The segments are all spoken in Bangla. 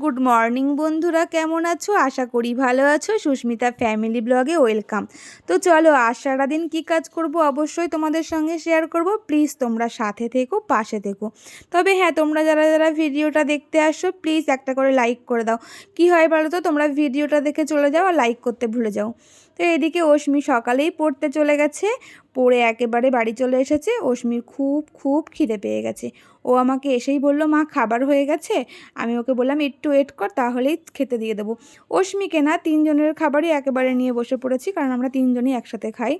গুড মর্নিং বন্ধুরা, কেমন আছো? আশা করি ভালো আছো। সুস্মিতা ফ্যামিলি ব্লগে ওয়েলকাম। তো চলো, আজ সারাদিন কী কাজ করব অবশ্যই তোমাদের সঙ্গে শেয়ার করব। প্লিজ তোমরা সাথে থেকো, পাশে থেকো। তবে হ্যাঁ, তোমরা যারা যারা ভিডিওটা দেখতে আসো প্লিজ একটা করে লাইক করে দাও। কি হয় বলো তো, তোমরা ভিডিওটা দেখে চলে যাও আর লাইক করতে ভুলে যাও। তো এদিকে অশ্মি সকালেই পড়তে চলে গেছে, পড়ে একেবারে বাড়ি চলে এসেছে। অশ্মির খুব খুব খিদে পেয়ে গেছে। ও আমাকে এসেই বলল, মা খাবার হয়ে গেছে। আমি ওকে বললাম একটু ওয়েট কর, তাহলেই খেতে দিয়ে দেবো। অশ্মিকে না, তিনজনের খাবারই একেবারে নিয়ে বসে পড়েছি, কারণ আমরা তিনজনই একসাথে খাই।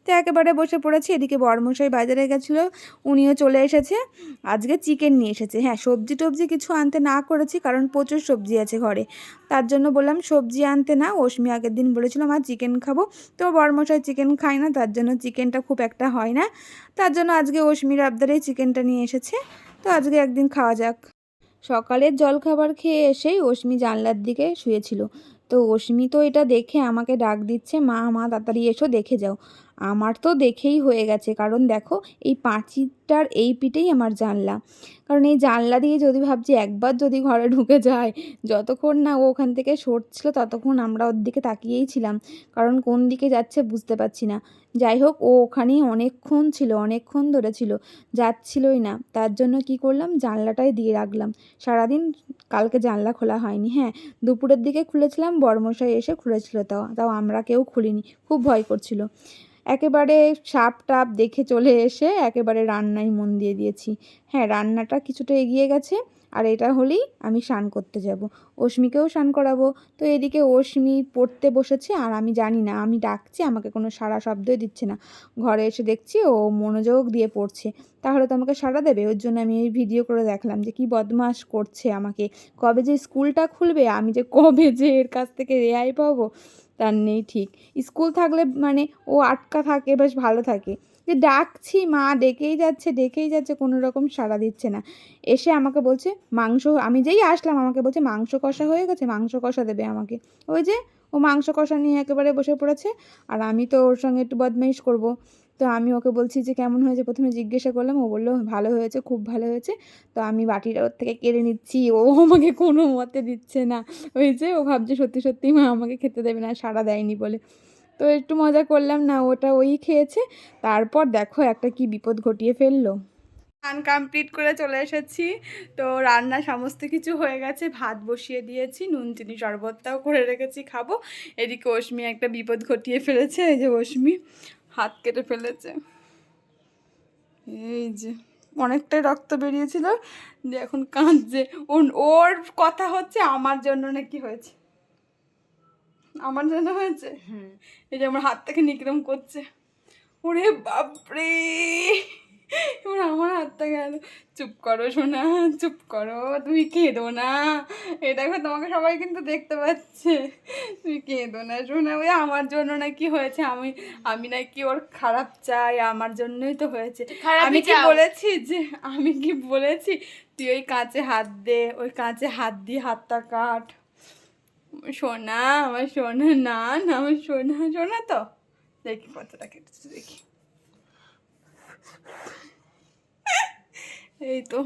তো একেবারে বসে পড়েছি। এদিকে বড়মশাই বাজারে গেছিলো, উনিও চলে এসেছে। আজকে চিকেন নিয়ে এসেছে। হ্যাঁ, সবজি টবজি কিছু আনতে না করেছি, কারণ প্রচুর সবজি আছে ঘরে। তার জন্য বললাম সবজি আনতে না। অশ্মি আগের দিন বলেছিল মা চিকেন খাবো, তো বড়মশাই চিকেন খায় না, তার জন্য চিকেনটা খুব একটা হয় না। তার জন্য আজকে অশ্মির আবদারেই চিকেনটা নিয়ে এসেছে। তো আজকে একদিন খাওয়া যাক। সকালের জলখাবার খেয়ে এসেই অশ্মি জানলার দিকে শুয়েছিল। তো অশ্মি তো এটা দেখে আমাকে ডাক দিচ্ছে, মা মা তাড়াতাড়ি এসো, দেখে যাও। আমার তো দেখেই হয়ে গেছে, কারণ দেখো এই পাঁচিলটার এই পিঠেই আমার জানলা। কারণ এই জানলা দিয়ে যদি ভাবছি একবার যদি ঘরে ঢুকে যায়, যতক্ষণ না ও ওখান থেকে সরছিল ততক্ষণ আমরা ওর দিকে তাকিয়েই ছিলাম, কারণ কোন দিকে যাচ্ছে বুঝতে পারছি না। যাই হোক, ও ওখানেই অনেকক্ষণ ছিল, অনেকক্ষণ ধরে ছিল, যাচ্ছিলই না। তার জন্য কি করলাম, জানলাটাই দিয়ে রাখলাম। সারাদিন কালকে জানলা খোলা হয়নি। হ্যাঁ, দুপুরের দিকে খুলেছিলাম, বড়মশাই এসে খুলেছিল, তাও তাও আমরা কেউ খুলিনি, খুব ভয় করছিল। একেবারে সাপ টাপ দেখে চলে এসে একেবারে রান্নায় মন দিয়ে দিয়েছি। হ্যাঁ, রান্নাটা কিছুটা এগিয়ে গেছে, আর এটা হলেই আমি স্নান করতে যাব, অশ্মিকেও স্নান করাবো। তো এদিকে অশ্মি পড়তে বসেছে, আর আমি জানি না, আমি ডাকছি, আমাকে কোনো সাড়া শব্দই দিচ্ছে না। ঘরে এসে দেখছি ও মনোযোগ দিয়ে পড়ছে, তাহলে তো আমাকে সাড়া দেবে। ওর জন্য আমি এই ভিডিও করে দেখলাম যে কি বদমাশ করছে আমাকে। কবে যে স্কুলটা খুলবে, আমি যে কবে যে এর কাছ থেকে রেহাই পাবো তার নেই ঠিক। স্কুল থাকলে মানে ও আটকা থাকে, বেশ ভালো থাকে। যে ডাকছি, মা ডেকেই যাচ্ছে, কোনো রকম সাড়া দিচ্ছে না। এসে আমাকে বলছে মাংস, আমি যেই আসলাম আমাকে বলছে মাংস কষা হয়ে গেছে, মাংস কষা দেবে আমাকে। ওই যে ও মাংস কষা নিয়ে একেবারে বসে পড়েছে। আর আমি তো ওর সঙ্গে একটু বদমাইশ করব। তো আমি ওকে বলছি যে কেমন হয়েছে, প্রথমে জিজ্ঞাসা করলাম, ও বললো ভালো হয়েছে, খুব ভালো হয়েছে। তো আমি বাটিটা ওর থেকে কেড়ে নিচ্ছি, ও আমাকে কোনো মতে দিচ্ছে না। ওই যে ও ভাবছে সত্যি সত্যি মা আমাকে খেতে দেবে না, সাড়া দেয়নি বলে। তো একটু মজা করলাম, না ওটা ওই খেয়েছে। তারপর দেখো একটা কি বিপদ ঘটিয়ে ফেললো। স্নান কমপ্লিট করে চলে এসেছি। তো রান্না সমস্ত কিছু হয়ে গেছে, ভাত বসিয়ে দিয়েছি, নুন চিনি শরবতটাও করে রেখেছি, খাবো। এদিকে অশ্মি একটা বিপদ ঘটিয়ে ফেলেছে। এই যে অশ্মি হাত কেটে ফেলেছে, এই যে অনেকটাই রক্ত বেরিয়েছিল, যে এখন কাঁদছে। ওর কথা হচ্ছে আমার জন্য নাকি হয়েছে, আমার জন্য হয়েছে। এই যে আমার হাত থেকে নিক্রম করছে। ওরে বাপরে, এবার আমার হাতটা গেল। চুপ করো সোনা, চুপ করো, তুমি কেঁদো না। এ দেখো, তোমাকে সবাই কিন্তু দেখতে পাচ্ছে। তুমি কেঁদো না সোনা, ওই আমার জন্য নাকি হয়েছে। আমি নাকি ওর খারাপ চাই, আমার জন্যই তো হয়েছে। আমি কি বলেছি তুই ওই কাঁচে হাত দে, ওই কাঁচে হাত দিয়ে হাতটা কাট। সোনা আমার সোনা, না না আমার সোনা, সোনা তো দেখি কতটা কেটেছে, দেখি। এই তো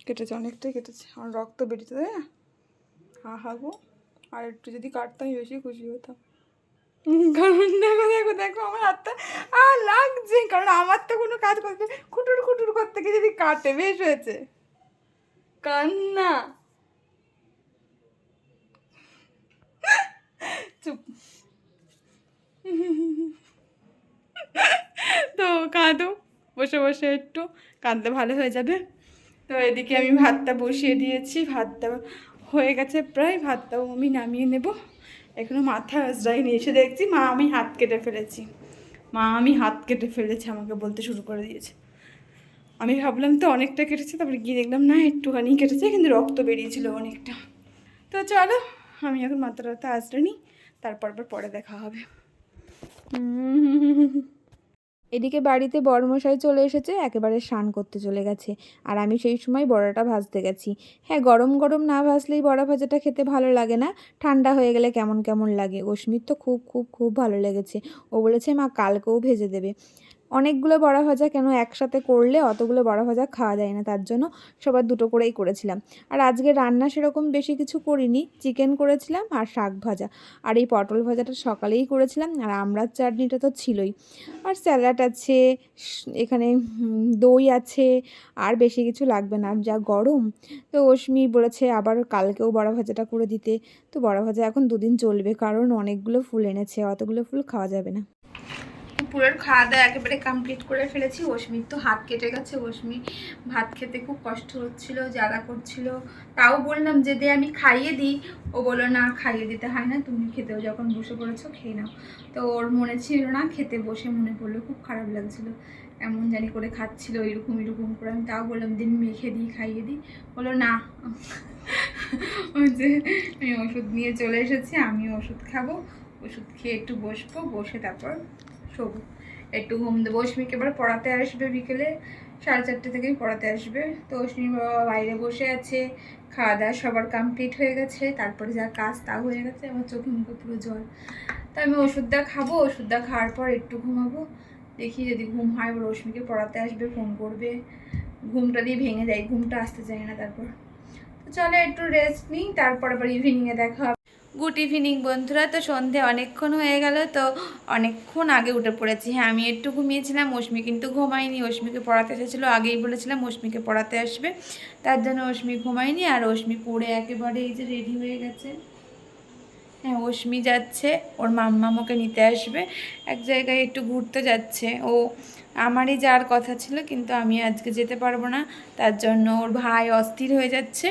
কেটেছে, অনেকটাই কেটেছে, আমার রক্ত বেরিয়েছে, তাই না? হা হা গো, আর একটু যদি কাটতাম বেশি খুশি হতাম। কারণ দেখো দেখো দেখো আমার হাতটা লাগছে, কারণ আমার তো কোনো কাজ করতে, খুটুর খুটুর করতে গিয়ে যদি কাটে, বেশ হয়েছে। কান্না, চুপ। তো কাঁদো, বসে বসে একটু কাঁদলে ভালো হয়ে যাবে। তো এদিকে আমি ভাতটা বসিয়ে দিয়েছি, ভাতটা হয়ে গেছে প্রায়, ভাতটাও আমি নামিয়ে নেব। এখনও মাথা আজরাইনি, এসে দেখছি মা আমি হাত কেটে ফেলেছি, মা আমি হাত কেটে ফেলেছি আমাকে বলতে শুরু করে দিয়েছে। আমি ভাবলাম তো অনেকটা কেটেছে, তারপরে গিয়ে দেখলাম না একটুখানি কেটেছে, কিন্তু রক্ত বেরিয়েছিল অনেকটা। তো চলো, আমি এখন মাথাটা আজরে নিই, তারপর পরে দেখা হবে। এদিকে বাড়িতে বড়মশাই চলে এসেছে, একেবারে স্নান করতে চলে গেছে, আর আমি সেই সময় বড়াটা ভাজতে গেছি। হ্যাঁ, গরম গরম না ভাজলেই বড়া ভাজাটা খেতে ভালো লাগে না, ঠান্ডা হয়ে গেলে কেমন কেমন লাগে। অস্মির তো খুব খুব খুব ভালো লেগেছে, ও বলেছে মা কালকেও ভেজে দেবে। অনেকগুলো বড়া ভাজা কেন একসাথে করলে অতগুলো বড়া ভাজা খাওয়া যায় না, তার জন্য সবার দুটো করেই করেছিলাম। আর আজকে রান্না সেরকম বেশি কিছু করিনি, চিকেন করেছিলাম আর শাক ভাজা, আর এই পটল ভাজাটা সকালেই করেছিলাম, আর আমড়ার চাটনিটা তো ছিলই, আর স্যালাড আছে এখানে, দই আছে, আর বেশি কিছু লাগবে না। যা গরম, তো অশ্মি বলেছে আবার কালকেও বড়া ভাজাটা করে দিতে। তো বড়া ভাজা এখন দুদিন চলবে, কারণ অনেকগুলো ফুল এনেছে, অতগুলো ফুল খাওয়া যাবে না। পুরোর খাওয়া দাওয়া একেবারে কমপ্লিট করে ফেলেছি। অশ্মির তো হাত কেটে গেছে, অশ্মি ভাত খেতে খুব কষ্ট হচ্ছিল, জ্বালা করছিল। তাও বললাম যে দে আমি খাইয়ে দিই, ও বললো না খাইয়ে দিতে হয় না, তুমি খেতেও যখন বসে পড়েছো খেয়ে নাও। তো ওর মনে ছিল না, খেতে বসে মনে পড়লো, খুব খারাপ লাগছিল, এমন জানি করে খাচ্ছিল এরকম এরকম করে। আমি তাও বললাম দিন মেখে দিই খাইয়ে দিই, বললো না। যে আমি ওষুধ নিয়ে চলে এসেছি, আমি ওষুধ খাবো, ওষুধ খেয়ে একটু বসবো, বসে তারপর শোবো, একটু ঘুম দেবো। অশ্মিকে এবার পড়াতে আসবে বিকেলে 4:30 থেকেই পড়াতে আসবে। তো অশ্মির বাবা বাইরে বসে আছে, খাওয়া দাওয়া সবার কমপ্লিট হয়ে গেছে, তারপরে যা কাজ তা হয়ে গেছে, আমার চোখে মুখে পুরো জল। তো আমি ওষুধটা খাবো, ওষুধটা খাওয়ার পর একটু ঘুমাবো, দেখি যদি ঘুম হয় এবার অশ্মিকে পড়াতে আসবে, ফোন করবে, ঘুমটা দিয়ে ভেঙে যায়, ঘুমটা আসতে চায় না। তারপর তো চলো একটু রেস্ট নিই, তারপর আবার ইভিনিংয়ে দেখা হবে। গুড ইভিনিং বন্ধুরা। তো সন্ধে অনেকক্ষণ হয়ে গেল, তো অনেকক্ষণ আগে উঠে পড়েছি। হ্যাঁ আমি একটু ঘুমিয়েছিলাম, অশ্মি কিন্তু ঘুমায়নি, অশ্মিকে পড়াতে এসেছিলো, আগেই বলেছিলাম অশ্মিকে পড়াতে আসবে, তার জন্য অশ্মি ঘুমায়নি। আর অশ্মি পড়ে একেবারে এই যে রেডি হয়ে গেছে। হ্যাঁ অশ্মি যাচ্ছে, ওর মাম্মাম ওকে নিতে আসবে, এক জায়গায় একটু ঘুরতে যাচ্ছে। ও আমারই যাওয়ার কথা ছিল, কিন্তু আমি আজকে যেতে পারবো না, তার জন্য ওর ভাই অস্থির হয়ে যাচ্ছে,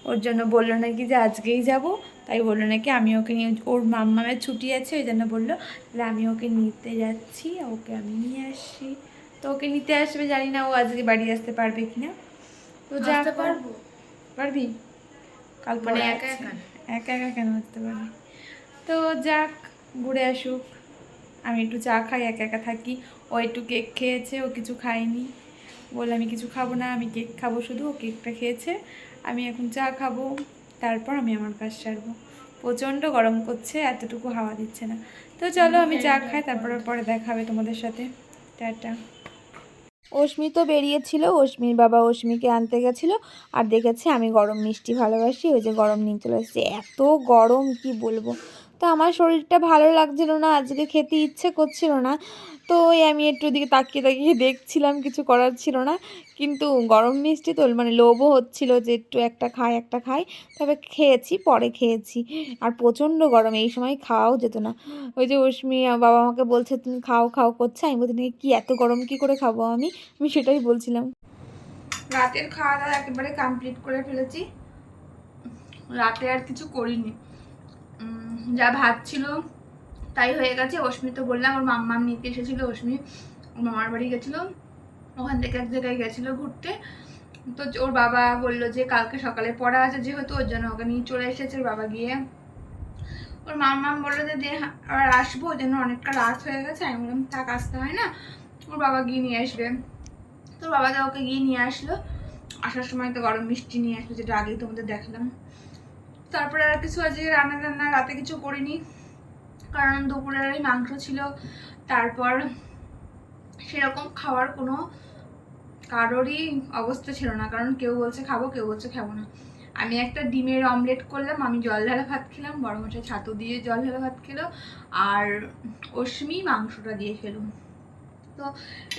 ওর জন্য বললো নাকি যে আজকেই যাব। তাই বললো নাকি আমি ওকে নিয়ে, ওর মাম্মামের ছুটি আছে, ওই জন্য বললো তাহলে আমি ওকে নিতে যাচ্ছি, ওকে আমি নিয়ে আসছি। তো ওকে নিতে আসবে, জানি না ও আজকে বাড়ি আসতে পারবে কিনা। তো যা পারবো, পারবি কাল পরে একা একা কেন আসতে পারবি। তো যাক, ঘুরে আসুক, আমি একটু চা খাই, একা একা থাকি। ও একটু কেক খেয়েছে, ও কিছু খায়নি, বলে আমি কিছু খাবো না, আমি কেক খাবো শুধু। ও কেকটা খেয়েছে, আমি এখন চা খাবো, তারপর আমি আমার কাজ সারবো। প্রচণ্ড গরম করছে, এতটুকু হাওয়া দিচ্ছে না। তো চলো আমি চা খাই, তারপরে পরে দেখা হবে তোমাদের সাথে। টাটা। অশ্মি তো বেরিয়েছিল, অশ্মির বাবা অশ্মিকে আনতে গেছিলো, আর দেখেছে আমি গরম মিষ্টি ভালোবাসি, ওই যে গরম নিয়ে চলে এসেছে। এত গরম কি বলবো। তো আমার শরীরটা ভালো লাগছিল না, আজকে খেতে ইচ্ছে করছিল না। তো ওই আমি একটু দিকে তাকিয়ে তাকিয়ে দেখছিলাম, কিছু করার ছিল না। কিন্তু গরম মিষ্টি তো মানে লোভও হচ্ছিল যে একটু একটা খাই একটা খাই, তবে খেয়েছি, পরে খেয়েছি। আর প্রচণ্ড গরম, এই সময় খাওয়াও যেত না। ওই যে অশ্মি বাবা আমাকে বলছে তুমি খাও খাও করছে, আমি বলছি কি এত গরম কি করে খাবো আমি সেটাই বলছিলাম। রাতের খাওয়া দাওয়া একেবারে কমপ্লিট করে ফেলেছি, রাতে আর কিছু করিনি, যা ভাত ছিল তাই হয়ে গেছে। অশ্মি তো বললাম ওর মাম্মাম নিতে এসেছিল, অশ্মি ওর মামার বাড়ি গেছিলো, ওখান থেকে এক জায়গায় গেছিলো ঘুরতে। তো ওর বাবা বললো যে কালকে সকালে পড়া আছে যেহেতু, ওর জন্য ওকে নিয়ে চলে এসেছে। ওর বাবা গিয়ে ওর মাম্মাম বললো যে আবার আসবো, ওর জন্য অনেকটা রাত হয়ে গেছে। আমি বললাম থাক, আসতে হয় না, ওর বাবা গিয়ে নিয়ে আসবে। তোর বাবা তো ওকে গিয়ে নিয়ে আসলো, আসার সময় তো গরম মিষ্টি নিয়ে আসলো, যেটা আগেই তোমাদের দেখালাম। তারপরে আর কিছু আজকে রান্না টান্না রাতে কিছু করিনি, কারণ দুপুরের ওই মাংস ছিল। তারপর সেরকম খাওয়ার কোনো কারোরই অবস্থা ছিল না, কারণ কেউ বলছে খাবো, কেউ বলছে খাবো না। আমি একটা ডিমের অমলেট করলাম, আমি জল ঢালা ভাত খেলাম, বড় মশাই ছাতু দিয়ে জল ঢালা ভাত খেলো, আর অশ্মি মাংসটা দিয়ে খেলো। তো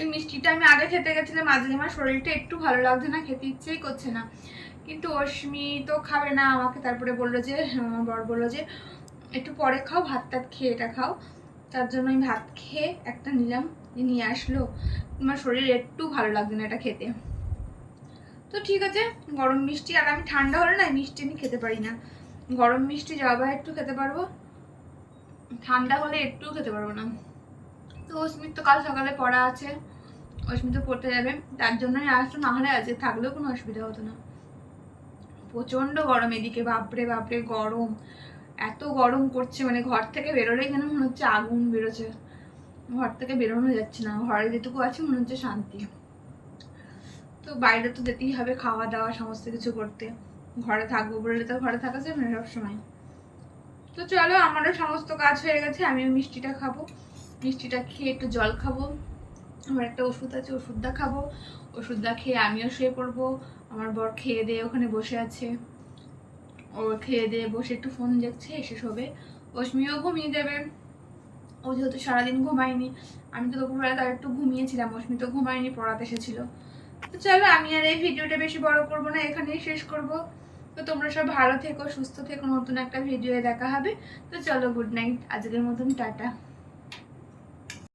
এই মিষ্টিটা আমি আগে খেতে গেছিলাম, আজকে আমার শরীরটা একটু ভালো লাগছে না, খেতে ইচ্ছেই করছে না। কিন্তু অশ্মি তো খাবে না আমাকে, তারপরে বললো যে আমার বর বললো যে একটু পরে খাও, ভাত টাত খেয়ে এটা খাও। তার জন্য আমি ভাত খেয়ে একটা নিলাম, নিয়ে আসলো। আমার শরীর একটু ভালো লাগছে না এটা খেতে। তো ঠিক আছে, গরম মিষ্টি, আর আমি ঠান্ডা হলে না মিষ্টি আমি খেতে পারি না। গরম মিষ্টি যাওয়া একটু খেতে পারবো, ঠান্ডা হলে একটু খেতে পারবো না। তো অস্মিত তো কাল সকালে পড়া আছে, অস্মিত তো পড়তে যাবে, তার জন্যই আসতো, না হলে আজকে থাকলেও কোনো অসুবিধা হতো না। প্রচন্ড গরম এদিকে, বাপরে বাপরে গরম, এত গরম করছে, মানে ঘর থেকে বেরোলেই যেন মনে হচ্ছে আগুন বেরোচ্ছে, ঘর থেকে বেরোনো যাচ্ছে না, ঘরে যেটুকু আছে মনে হচ্ছে শান্তি। তো বাইরে তো যেতেই হবে, খাওয়া দাওয়া সমস্ত কিছু করতে, ঘরে থাকবো বললে তো ঘরে থাকা যাবে না সবসময়। তো চলো, আমারও সমস্ত কাজ হয়ে গেছে, আমিও মিষ্টিটা খাবো, মিষ্টিটা খেয়ে একটু জল খাবো, আমার একটা ওষুধ আছে, ওষুধটা খাবো, ওষুধটা খেয়ে আমিও শুয়ে পড়বো। আমার বর খেয়ে দিয়ে ওখানে বসে আছে, ও খেয়ে দিয়ে বসে একটু ফোন দেখছে, এসে শোবে। অশ্মিও ঘুমিয়ে যাবে, ও যেহেতু সারাদিন ঘুমায়নি। আমি তো দুপুরবেলা তার একটু ঘুমিয়েছিলাম, অশ্মি তো ঘুমায়নি, পড়াতে এসেছিল। তো চলো, আমি আর এই ভিডিওটা বেশি বড় করবো না, এখানেই শেষ করব। তো তোমরা সব ভালো থেকো, সুস্থ থেকো, নতুন একটা ভিডিও দেখা হবে। তো চলো, গুড নাইট, আজকের মতন টাটা।